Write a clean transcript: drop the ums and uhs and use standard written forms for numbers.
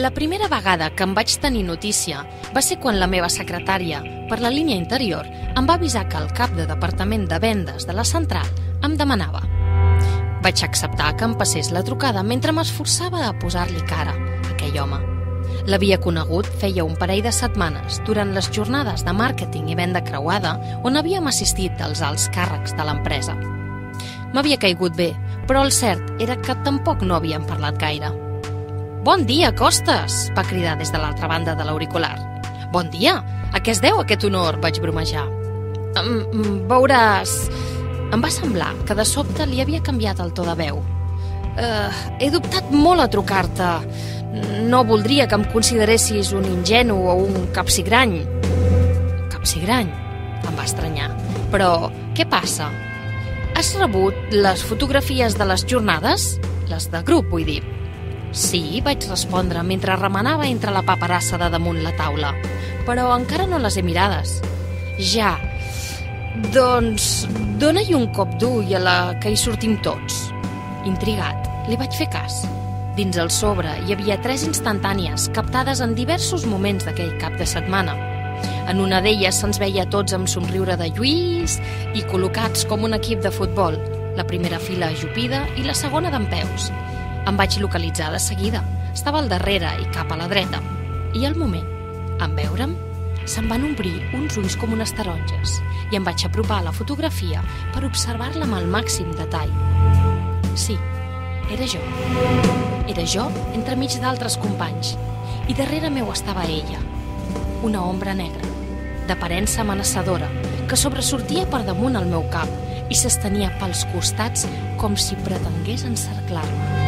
La primera vegada que em vaig tenir notícia va ser quan la meva secretària, per la línia interior, em va avisar que el cap de departament de vendes de la central em demanava. Vaig acceptar que em passés la trucada mentre m'esforçava a posar-li cara a aquell home. L'havia conegut feia un parell de setmanes durant les jornades de màrqueting i venda creuada on havíem assistit als alts càrrecs de l'empresa. M'havia caigut bé, però el cert era que tampoc no havíem parlat gaire. «Bon dia, Costes!», va cridar des de l'altra banda de l'auricular. «Bon dia! A què es deu aquest honor?», vaig bromejar. «Veuràs...» Em va semblar que de sobte li havia canviat el to de veu. «He dubtat molt a trucar-te. No voldria que em consideressis un ingenu o un capsigrany». «Capsigrany?», em va estranyar. «Però què passa? Has rebut les fotografies de les jornades? Les de grup, vull dir». «Sí», vaig respondre mentre remenava entre la paperassa de damunt la taula. «Però encara no les he mirades». «Ja. Doncs dona-hi un cop d'ull a la que hi sortim tots». Intrigat, li vaig fer cas. Dins el sobre hi havia 3 instantànies captades en diversos moments d'aquell cap de setmana. En una d'elles se'ns veia tots amb somriure de Lluís i col·locats com un equip de futbol, la primera fila ajupida i la segona dempeus. Em vaig localitzar de seguida. Estava al darrere i cap a la dreta. I al moment, en veure'm, se'm van obrir uns ulls com unes taronges i em vaig apropar a la fotografia per observar-la amb el màxim detall. Sí, era jo. Era jo entremig d'altres companys i darrere meu estava ella, una ombra negra, d'aparença amenaçadora, que sobresortia per damunt el meu cap i s'estenia pels costats com si pretengués encerclar-me.